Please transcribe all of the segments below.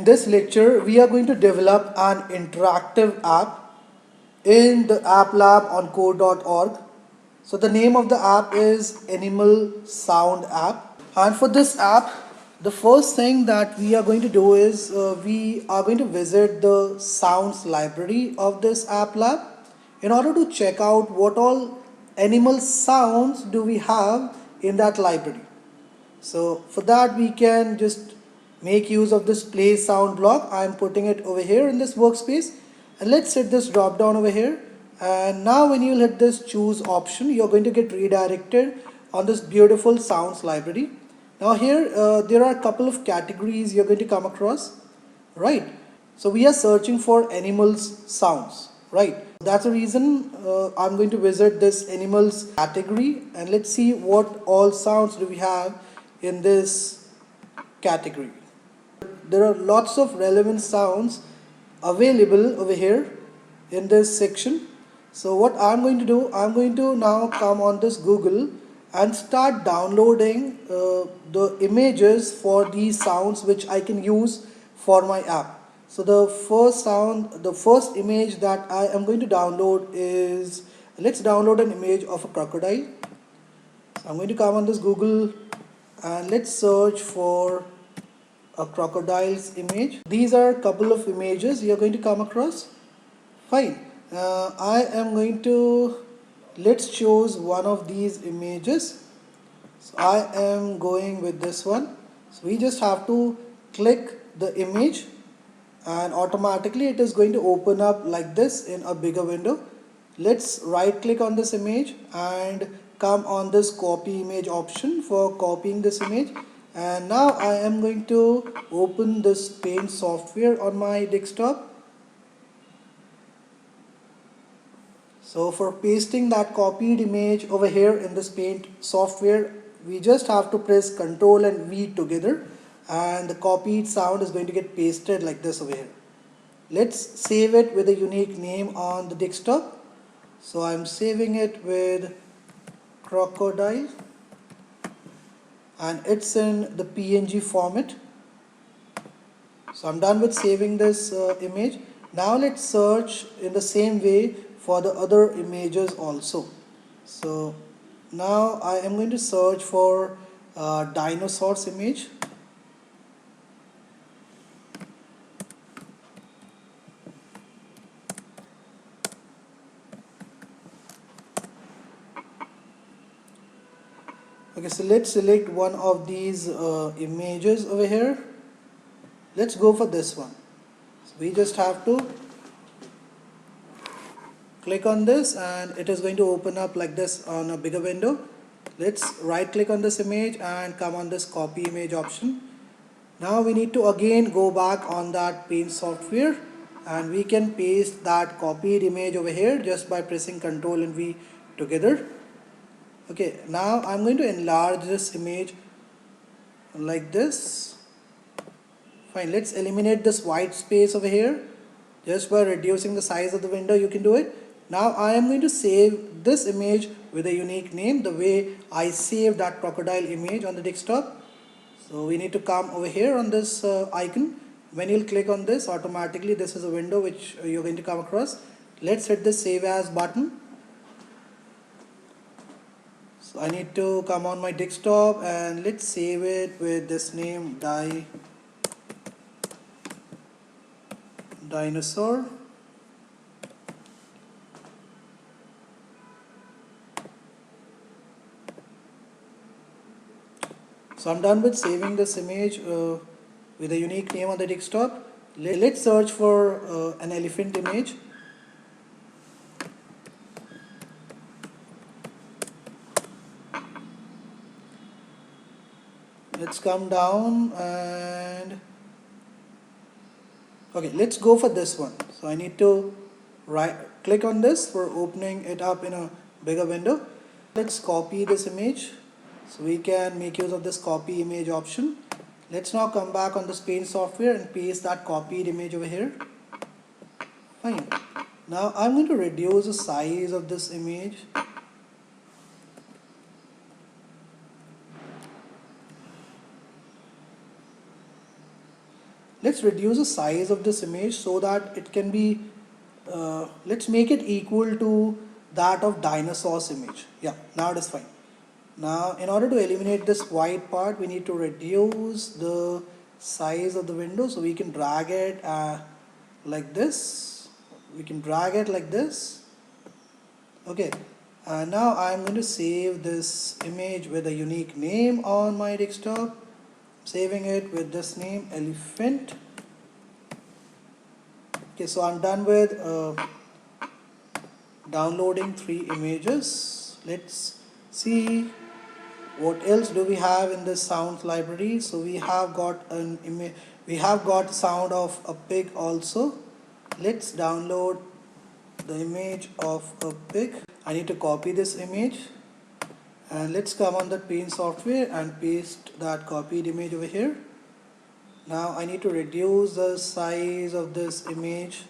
In this lecture, we are going to develop an interactive app in the Applab on code.org. So the name of the app is Animal Sound App. And for this app, the first thing that we are going to do is we are going to visit the sounds library of this Applab in order to check out what all animal sounds do we have in that library. So for that we can just make use of this play sound block. I'm putting it over here in this workspace, and let's hit this drop down over here. And now when you hit this choose option, you're going to get redirected on this beautiful sounds library. Now here there are a couple of categories you're going to come across, right? So we are searching for animals sounds, right? That's the reason I'm going to visit this animals category, and let's see what all sounds do we have in this category. There are lots of relevant sounds available over here in this section. So what I'm going to do, I'm going to now come on this Google and start downloading the images for these sounds which I can use for my app. So the first image that I am going to download is, let's download an image of a crocodile. So I'm going to come on this Google and let's search for a crocodile's image. These are a couple of images you're going to come across. Fine. I am going to, let's choose one of these images. So I am going with this one. So we just have to click the image and automatically it is going to open up like this in a bigger window. Let's right click on this image and come on this copy image option for copying this image. And now I am going to open this paint software on my desktop. So for pasting that copied image over here in this paint software, we just have to press Ctrl and V together, and the copied sound is going to get pasted like this over here. Let's save it with a unique name on the desktop. So I'm saving it with crocodile, and it's in the PNG format. So I'm done with saving this image. Now let's search in the same way for the other images also. So now I am going to search for dinosaurs image. Okay, so let's select one of these images over here. Let's go for this one. So we just have to click on this and it is going to open up like this on a bigger window. Let's right click on this image and come on this copy image option. Now we need to again go back on that paint software and we can paste that copied image over here just by pressing Ctrl and V together. Okay, now I'm going to enlarge this image like this. Fine, let's eliminate this white space over here. Just by reducing the size of the window you can do it. Now I am going to save this image with a unique name the way I saved that crocodile image on the desktop. So we need to come over here on this icon. When you'll click on this, automatically this is a window which you're going to come across. Let's hit the save as button. So I need to come on my desktop and let's save it with this name dinosaur. So I'm done with saving this image with a unique name on the desktop. Let's search for an elephant image. Let's come down and okay, let's go for this one. So I need to right click on this for opening it up in a bigger window. Let's copy this image. So we can make use of this copy image option. Let's now come back on this paint software and paste that copied image over here. Fine. Now I'm going to reduce the size of this image. let's reduce the size of this image so that it can be, let's make it equal to that of dinosaur's image. Yeah, now it is fine. Now in order to eliminate this white part, we need to reduce the size of the window, so we can drag it like this. We can drag it like this. Okay, now I'm going to save this image with a unique name on my desktop. Saving it with this name, elephant. Okay, so I'm done with downloading 3 images. Let's see what else do we have in this sound library. So we have got an image, we have got sound of a pig also. Let's download the image of a pig. I need to copy this image, and let's come on the Paint software and paste that copied image over here. Now I need to reduce the size of this image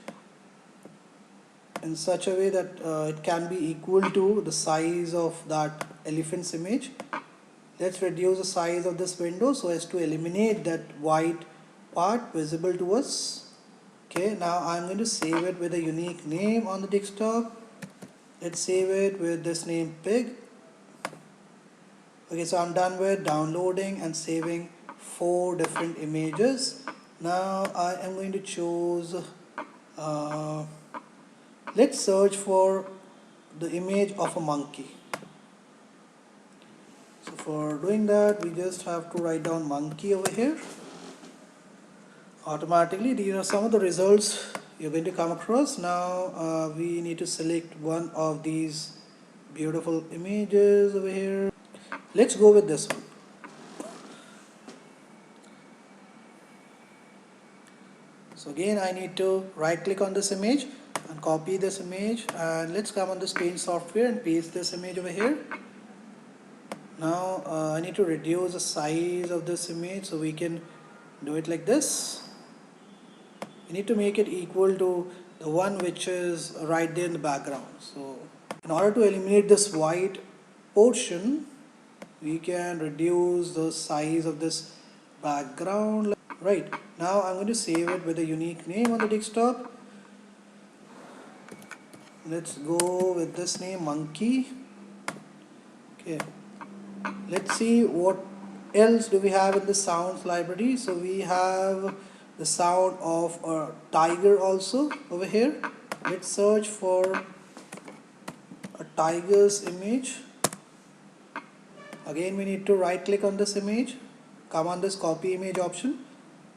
in such a way that it can be equal to the size of that elephant's image. Let's reduce the size of this window so as to eliminate that white part visible to us. Okay, now I'm going to save it with a unique name on the desktop. Let's save it with this name, pig. Okay, so I'm done with downloading and saving 4 different images. Now I am going to choose, let's search for the image of a monkey. So for doing that, we just have to write down monkey over here. Automatically, these are some of the results you're going to come across. Now we need to select one of these beautiful images over here. Let's go with this one. So again, I need to right click on this image and copy this image, and let's come on this Paint software and paste this image over here. Now I need to reduce the size of this image, so we can do it like this. We need to make it equal to the one which is right there in the background. So in order to eliminate this white portion, we can reduce the size of this background. Right, now I'm going to save it with a unique name on the desktop. Let's go with this name, monkey. Okay, let's see what else do we have in the sounds library. So we have the sound of a tiger also over here. Let's search for a tiger's image. Again, we need to right click on this image, come on this copy image option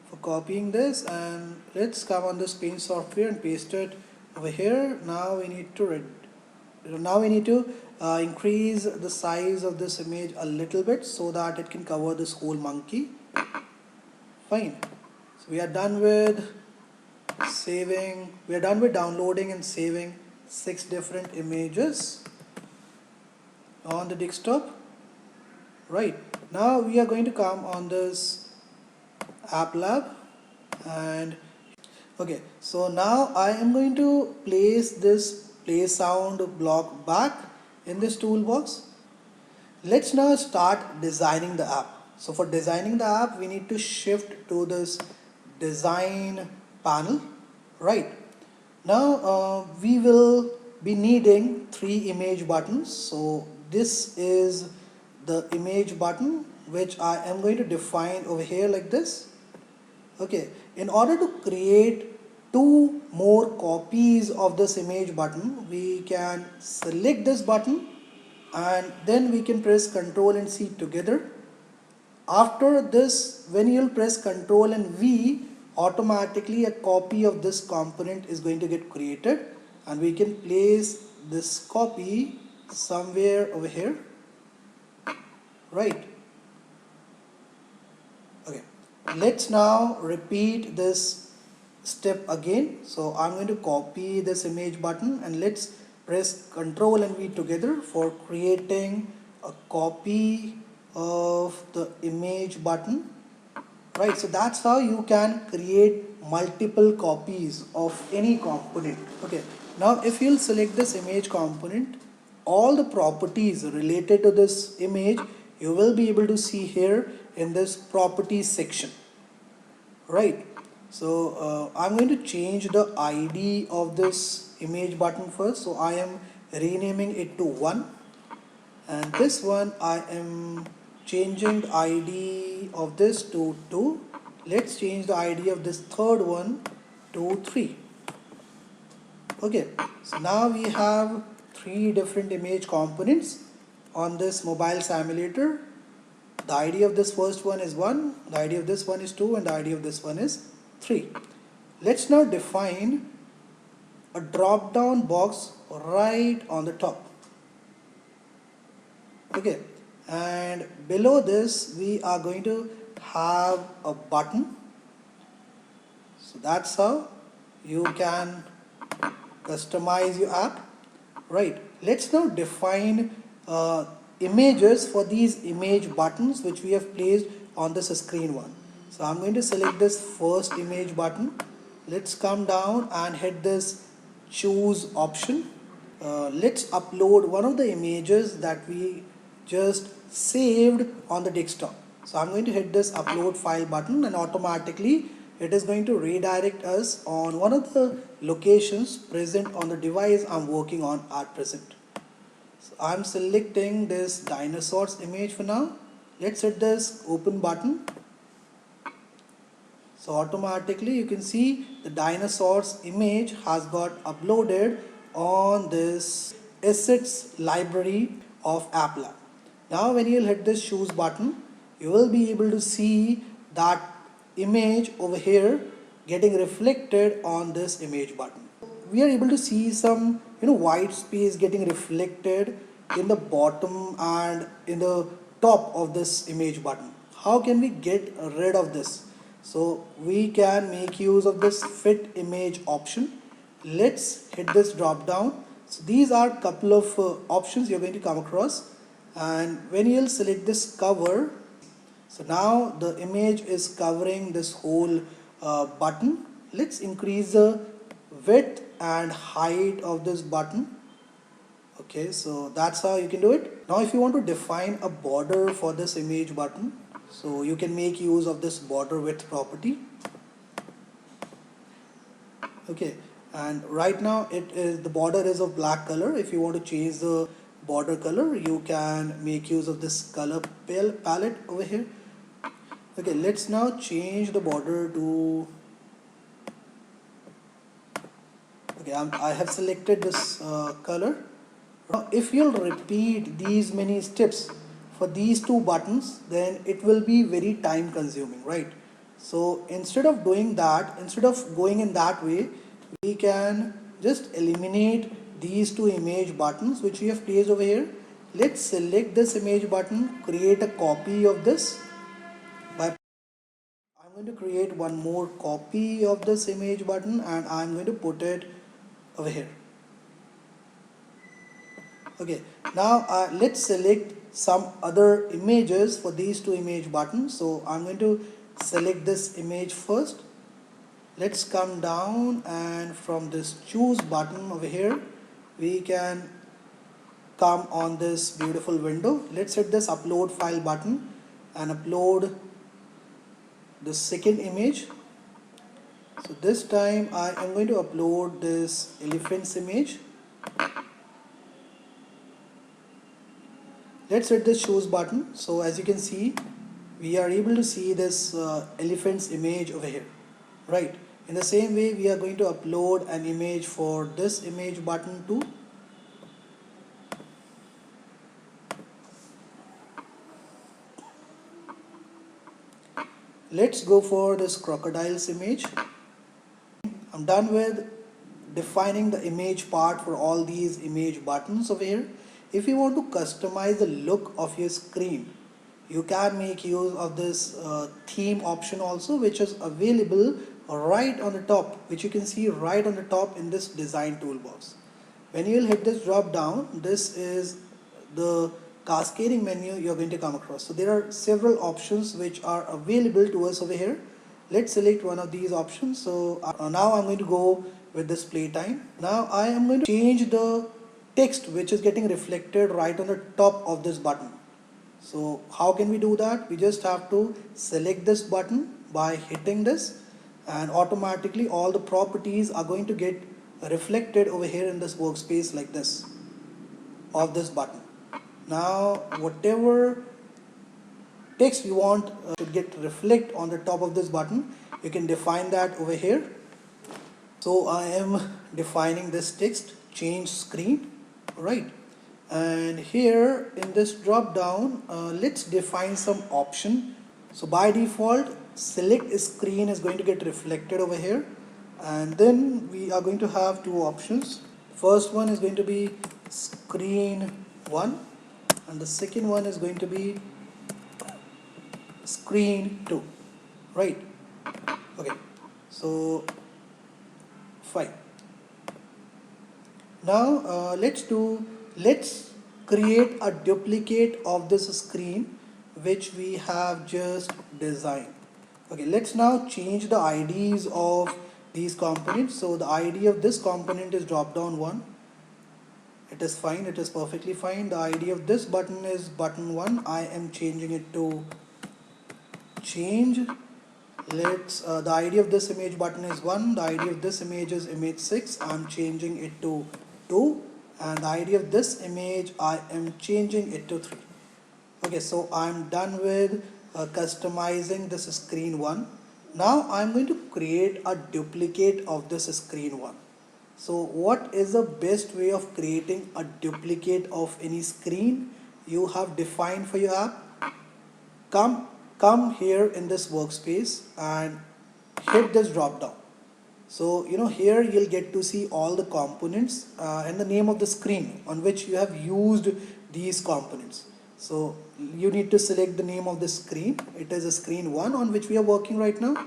for copying this, and let's come on this Paint software and paste it over here. Now we need to increase the size of this image a little bit so that it can cover this whole monkey. Fine. So we are done with saving, we are done with downloading and saving 6 different images on the desktop. Right, now we are going to come on this Applab, and okay, so now I am going to place this play sound block back in this toolbox. Let's now start designing the app. So for designing the app, we need to shift to this design panel. Right, now we will be needing 3 image buttons. So this is the image button which I am going to define over here like this. Okay, in order to create 2 more copies of this image button, we can select this button and then we can press Ctrl and C together. After this, when you'll press Ctrl and V, automatically a copy of this component is going to get created, and we can place this copy somewhere over here. Right. Okay, let's now repeat this step again. So I'm going to copy this image button, and let's press Ctrl and V together for creating a copy of the image button. Right, so that's how you can create multiple copies of any component. Okay, now if you'll select this image component, all the properties related to this image you will be able to see here in this properties section. Right, So I'm going to change the ID of this image button first. So I am renaming it to 1, and this one I am changing the ID of this to 2. Let's change the ID of this third one to 3. Okay, so now we have 3 different image components on this mobile simulator. The ID of this first one is 1, the ID of this one is 2, and the ID of this one is 3. Let's now define a drop down box right on the top. Okay, and below this we are going to have a button. So that's how you can customize your app. Right, let's now define images for these image buttons which we have placed on this screen one. So I'm going to select this first image button. Let's come down and hit this choose option. Let's upload one of the images that we just saved on the desktop. So I'm going to hit this upload file button, and automatically it is going to redirect us on one of the locations present on the device I'm working on at present. So I'm selecting this dinosaurs image for now. Let's hit this open button. So automatically you can see the dinosaurs image has got uploaded on this assets library of Applab. Now when you'll hit this choose button, you will be able to see that image over here getting reflected on this image button. We are able to see some white space getting reflected in the bottom and in the top of this image button. How can we get rid of this? So we can make use of this fit image option. Let's hit this drop down. So these are couple of options you're going to come across, and when you'll select this cover, so now the image is covering this whole button. Let's increase the width and height of this button. Okay, so that's how you can do it. Now if you want to define a border for this image button, so you can make use of this border width property. Okay, and right now the border is of black color. If you want to change the border color, you can make use of this color palette over here. Okay, let's now change the border to, okay, I have selected this color. Now if you'll repeat these many steps for these two buttons, then it will be very time consuming, right? So instead of doing that, instead of going in that way, we can just eliminate these two image buttons which we have placed over here. Let's select this image button, create a copy of this. I'm going to create one more copy of this image button, and I'm going to put it over here. Okay, now let's select some other images for these two image buttons. So I'm going to select this image first. Let's come down, and from this choose button over here, we can come on this beautiful window. Let's hit this upload file button and upload the second image. So this time I am going to upload this elephant's image. Let's hit this choose button. So as you can see, we are able to see this elephant's image over here, right? In the same way, we are going to upload an image for this image button too. Let's go for this crocodile's image. I'm done with defining the image part for all these image buttons over here. If you want to customize the look of your screen, you can make use of this theme option also, which is available right on the top, which you can see right on the top in this design toolbox. When you will hit this drop down, this is the cascading menu you're going to come across. So there are several options which are available to us over here. Let's select one of these options. So now I'm going to go with this playtime. Now I am going to change the text which is getting reflected right on the top of this button. So how can we do that? We just have to select this button by hitting this, and automatically all the properties are going to get reflected over here in this workspace like this of this button. Now whatever text you want should get reflect on the top of this button, you can define that over here. So I am defining this text change screen, right? And here in this drop down, let's define some option. So by default, select screen is going to get reflected over here, and then we are going to have two options. First one is going to be screen 1, and the second one is going to be screen 2, right? Okay, so fine. Now let's create a duplicate of this screen which we have just designed. Okay, let's now change the IDs of these components. So the ID of this component is drop down 1. It is fine, it is perfectly fine. The ID of this button is button 1. I am changing it to change. The ID of this image button is 1. The ID of this image is image 6. I'm changing it to 2. And the ID of this image, I am changing it to 3. Okay, so I'm done with customizing this screen 1. Now I'm going to create a duplicate of this screen 1. So what is the best way of creating a duplicate of any screen you have defined for your app? Come here in this workspace and hit this drop down. So here you'll get to see all the components and the name of the screen on which you have used these components. So you need to select the name of the screen. It is a screen 1 on which we are working right now.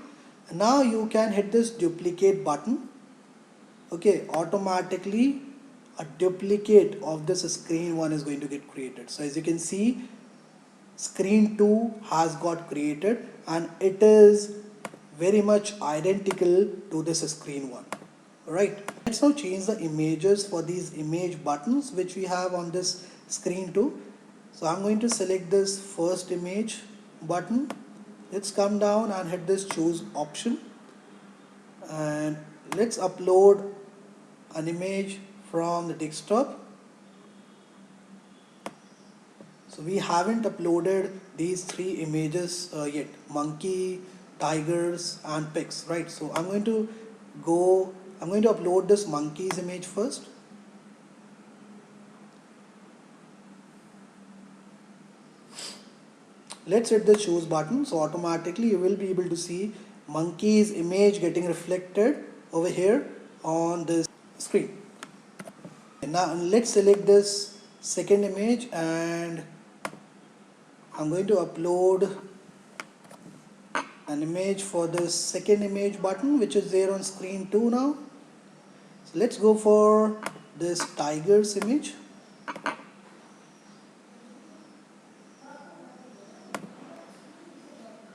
And now you can hit this duplicate button. Okay, automatically a duplicate of this screen 1 is going to get created. So as you can see, screen 2 has got created and it is very much identical to this screen 1. Right, let's now change the images for these image buttons which we have on this screen 2. So I'm going to select this first image button. Let's come down and hit this choose option, and let's upload an image from the desktop. So we haven't uploaded these 3 images yet: monkey, tigers and pigs, right? So I'm going to upload this monkey's image first. Let's hit the choose button. So automatically you will be able to see monkey's image getting reflected over here on this screen. Now let's select this second image and I'm going to upload an image for this second image button which is there on screen 2 now. So let's go for this tiger's image.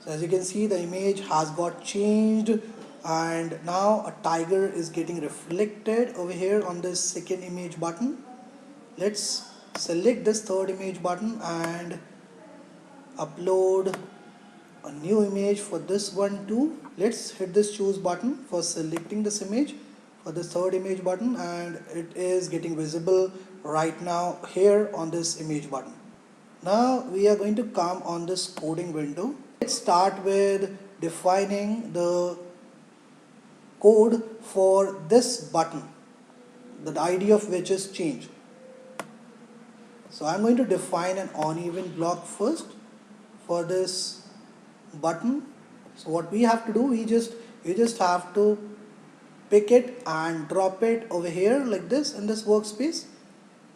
So as you can see, the image has got changed and now a tiger is getting reflected over here on this second image button. Let's select this third image button and upload a new image for this one too. Let's hit this choose button for selecting this image for the third image button, and it is getting visible right now here on this image button. Now we are going to come on this coding window. Let's start with defining the code for this button, the ID of which is change. So I'm going to define an uneven block first for this button. So what we have to do, we just have to pick it and drop it over here like this in this workspace.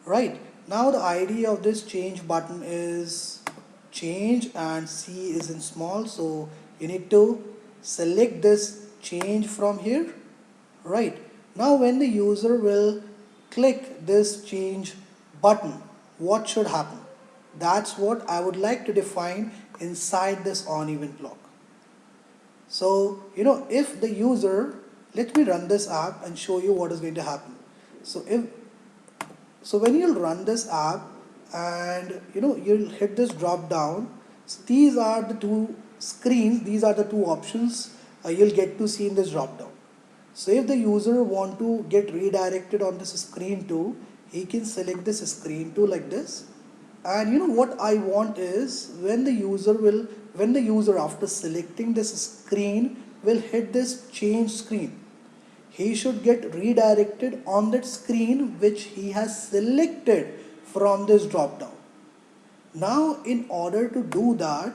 Right, now the ID of this change button is change and C is in small, so you need to select this change from here. Right, now when the user will click this change button, what should happen? That's what I would like to define inside this uneven block. So if the user, let me run this app and show you what is going to happen. So when you'll run this app and you'll hit this drop down, so these are the two screens, these are the two options you'll get to see in this drop down. So if the user want to get redirected on this screen 2, he can select this screen 2 like this. And you know what I want is when the user after selecting this screen will hit this change screen, he should get redirected on that screen which he has selected from this drop down. Now in order to do that,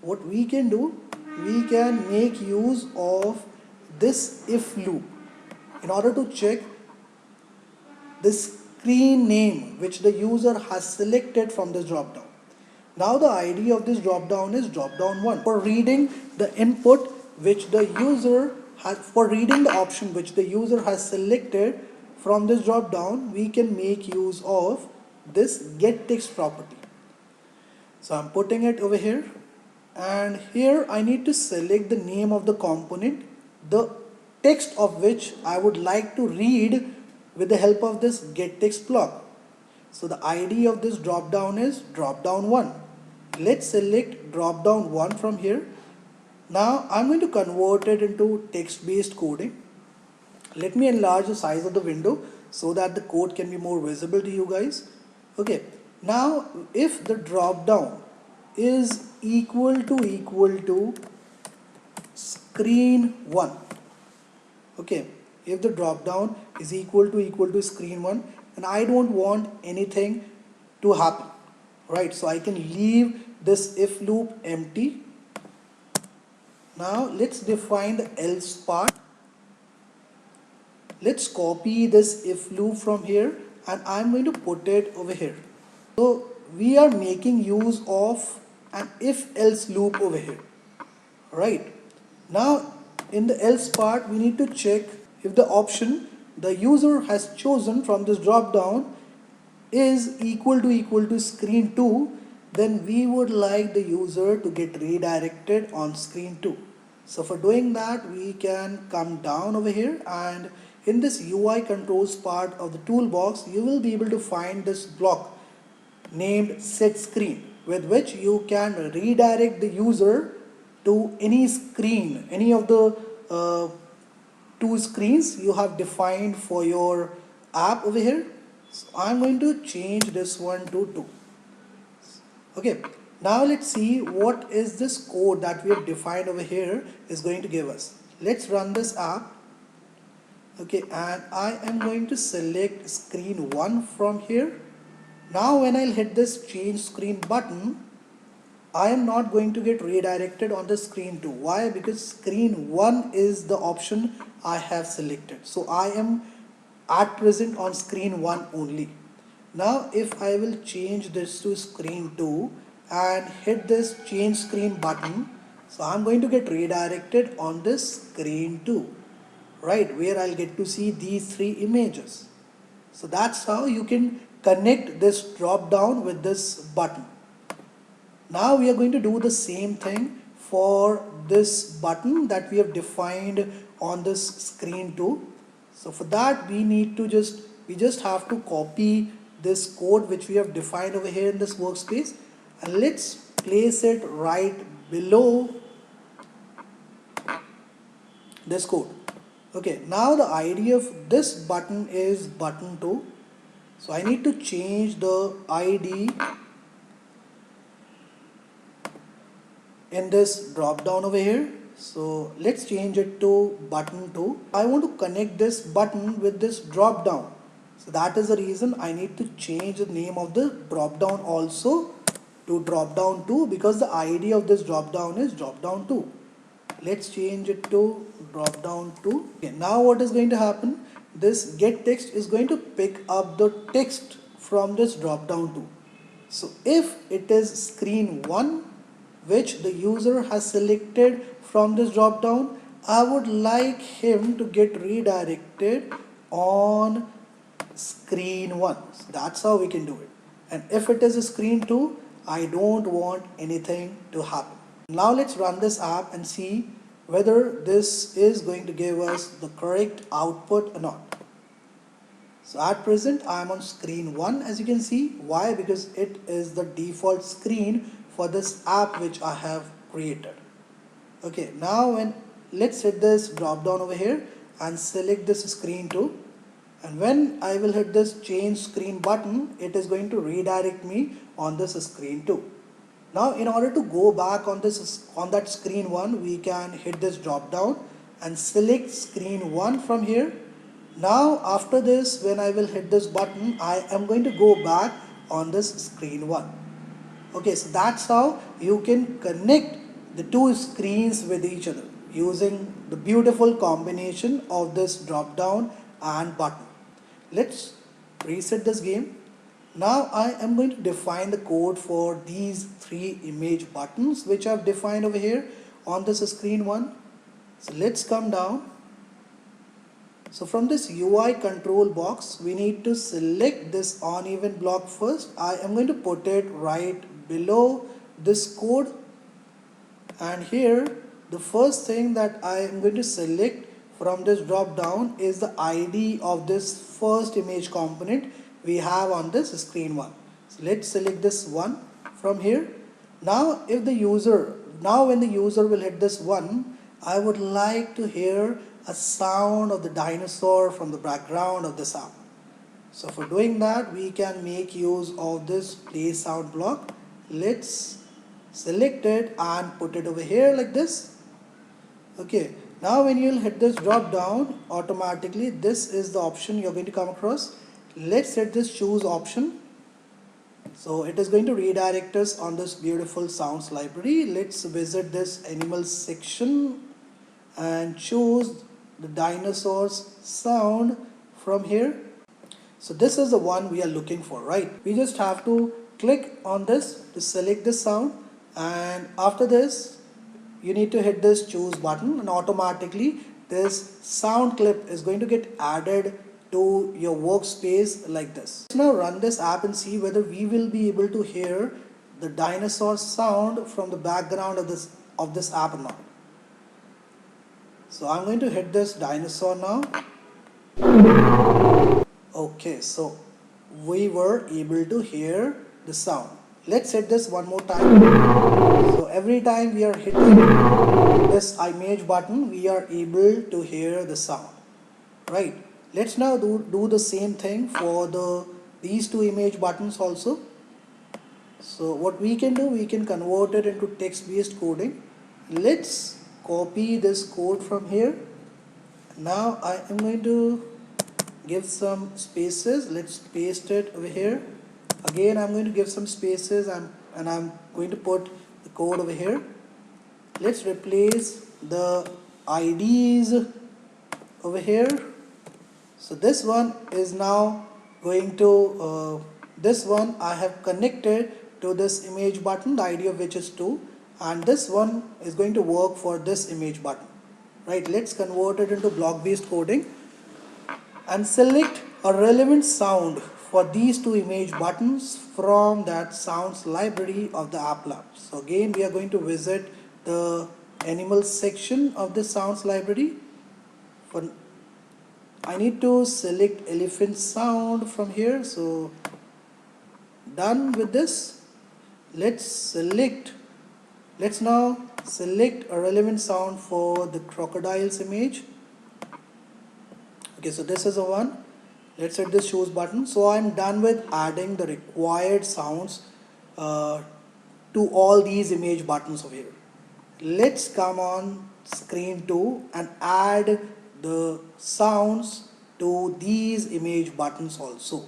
what we can do, we can make use of this if loop in order to check the screen name which the user has selected from this drop down. Now the ID of this drop down is drop down 1. For reading the input which the user has, for reading the option which the user has selected from this drop down, we can make use of this get text property. So I'm putting it over here, and here I need to select the name of the component, the text of which I would like to read with the help of this get text block. So the ID of this drop down is drop down 1. Let's select drop down 1 from here. Now I'm going to convert it into text based coding. Let me enlarge the size of the window so that the code can be more visible to you guys. Okay, now if the drop down is equal to screen 1, okay, if the drop down is equal to screen 1, and I don't want anything to happen, right? So I can leave this if loop empty. Now let's define the else part. Let's copy this if loop from here and I'm going to put it over here. So we are making use of an if else loop over here, right? Now in the else part we need to check if the option the user has chosen from this drop down is equal to screen 2, then we would like the user to get redirected on screen 2. So for doing that, we can come down over here, and in this UI controls part of the toolbox, you will be able to find this block named set screen, with which you can redirect the user to any screen, any of the two screens you have defined for your app over here. So I'm going to change this one to 2. Okay, now let's see what is this code that we have defined over here is going to give us. Let's run this app. Okay, and I am going to select screen 1 from here. Now when I'll hit this change screen button, I am not going to get redirected on the screen 2. Why? Because screen 1 is the option I have selected. So I am at present on screen 1 only. Now if I will change this to screen 2 and hit this change screen button, so I'm going to get redirected on this screen 2, right, where I'll get to see these 3 images. So that's how you can connect this drop down with this button. Now we are going to do the same thing for this button that we have defined on this screen 2. So for that we just have to copy this code which we have defined over here in this workspace, and let's place it right below this code. Okay, now the ID of this button is button 2. So I need to change the ID in this drop down over here. So let's change it to button 2. I want to connect this button with this drop down. So that is the reason I need to change the name of the drop down also to drop down 2, because the ID of this drop down is drop down 2. Let's change it to drop down 2. Okay, now what is going to happen? This get text is going to pick up the text from this drop down 2. So if it is screen 1 which the user has selected from this drop down, I would like him to get redirected on screen 1. So that's how we can do it. And if it is a screen 2, I don't want anything to happen. Now let's run this app and see whether this is going to give us the correct output or not. So at present I am on screen 1, as you can see. Why? Because it is the default screen for this app which I have created. Okay, now let's hit this drop down over here and select this screen 2. And when I will hit this change screen button, it is going to redirect me on this screen 2. Now in order to go back on that screen 1, we can hit this drop down and select screen 1 from here. Now after this, when I will hit this button, I am going to go back on this screen 1. Okay, so that's how you can connect the two screens with each other using the beautiful combination of this drop down and button. Let's reset this game. Now I am going to define the code for these 3 image buttons which I've defined over here on this screen 1. So let's come down. So from this UI control box, we need to select this uneven block first. I am going to put it right below this code, and here the first thing that I am going to select from this drop down is the ID of this first image component we have on this screen 1. So let's select this one from here. Now when the user will hit this one, I would like to hear a sound of the dinosaur from the background of this app. So for doing that, we can make use of this play sound block. Let's select it and put it over here like this. Okay, now when you'll hit this drop down, automatically this is the option you're going to come across. Let's set this choose option. So it is going to redirect us on this beautiful sounds library. Let's visit this animals section and choose the dinosaurs sound from here. So this is the one we are looking for, right? We just have to click on this to select this sound, and after this you need to hit this choose button, and automatically this sound clip is going to get added to your workspace like this. Let's now run this app and see whether we will be able to hear the dinosaur sound from the background of this app or not. So I'm going to hit this dinosaur now. Okay, so we were able to hear the sound. Let's hit this one more time. So every time we are hitting this image button, we are able to hear the sound, right? Let's now do the same thing for these 2 image buttons also. So what we can do, we can convert it into text-based coding. Let's copy this code from here. Now I am going to give some spaces. Let's paste it over here. Again, I'm going to give some spaces and I'm going to put the code over here. Let's replace the IDs over here. So this one is now going to, this one I have connected to this image button, the ID of which is 2, and this one is going to work for this image button, right? Let's convert it into block-based coding and select a relevant sound for these 2 image buttons from that sounds library of the Applab. So again, we are going to visit the animals section of the sounds library. I need to select elephant sound from here. So done with this. Let's now select a relevant sound for the crocodile's image. Okay, so this is the one. Let's hit this choose button. So I'm done with adding the required sounds to all these image buttons over here. Let's come on screen 2 and add the sounds to these image buttons also.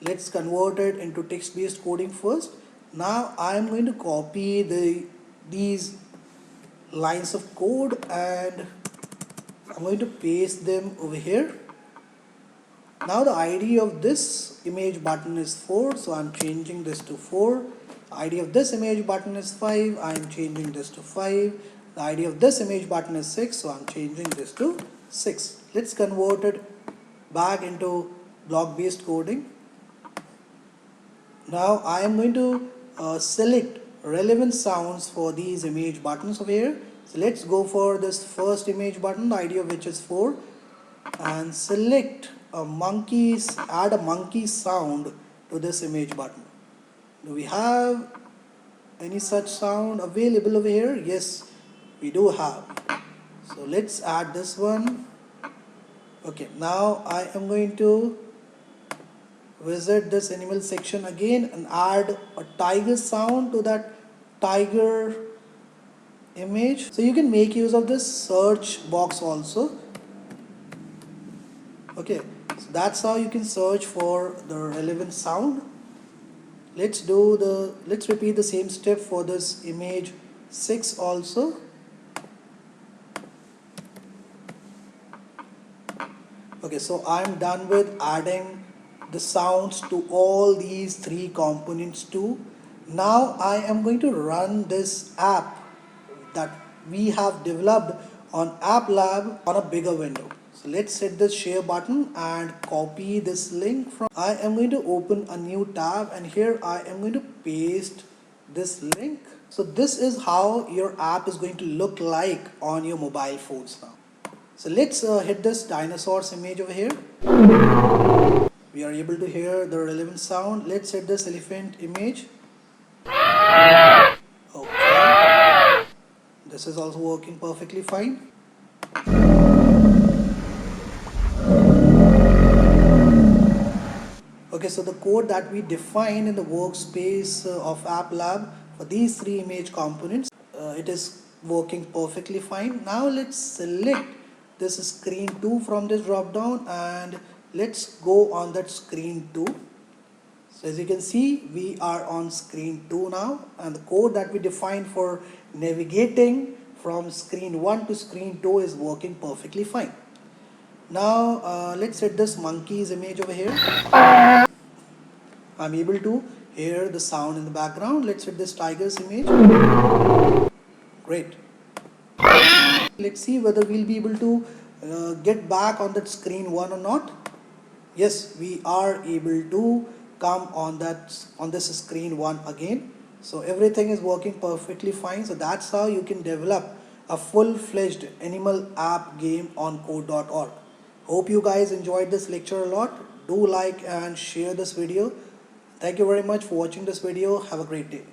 Let's convert it into text-based coding first. Now I am going to copy these lines of code and I'm going to paste them over here. Now the ID of this image button is 4, so I'm changing this to 4. The ID of this image button is 5, I'm changing this to 5. The ID of this image button is 6, so I'm changing this to 6. Let's convert it back into block-based coding. Now I am going to select relevant sounds for these image buttons over here. So let's go for this first image button, the ID of which is 4, and select add a monkey sound to this image button. Do we have any such sound available over here? Yes, we do have. So let's add this one. Okay, now I am going to visit this animal section again and add a tiger sound to that tiger image. So you can make use of this search box also. Okay, so that's how you can search for the relevant sound. Let's repeat the same step for this image 6 also. Okay, so I'm done with adding the sounds to all these three components too. Now I am going to run this app that we have developed on Applab on a bigger window. So let's hit this share button and copy this link from. I am going to open a new tab and here I am going to paste this link. So this is how your app is going to look like on your mobile phones now. So let's hit this dinosaurs image over here. We are able to hear the relevant sound. Let's hit this elephant image. Okay. This is also working perfectly fine. Okay, so the code that we defined in the workspace of Applab for these three image components, it is working perfectly fine. Now let's select this screen 2 from this drop down and let's go on that screen 2. So as you can see, we are on screen 2 now, and the code that we defined for navigating from screen 1 to screen 2 is working perfectly fine. Now let's set this monkey's image over here. I'm able to hear the sound in the background. Let's set this tiger's image. Great. Let's see whether we'll be able to get back on that screen 1 or not. Yes, we are able to come on this screen 1 again. So everything is working perfectly fine. So that's how you can develop a full-fledged animal app game on code.org. Hope you guys enjoyed this lecture a lot. Do like and share this video. Thank you very much for watching this video. Have a great day.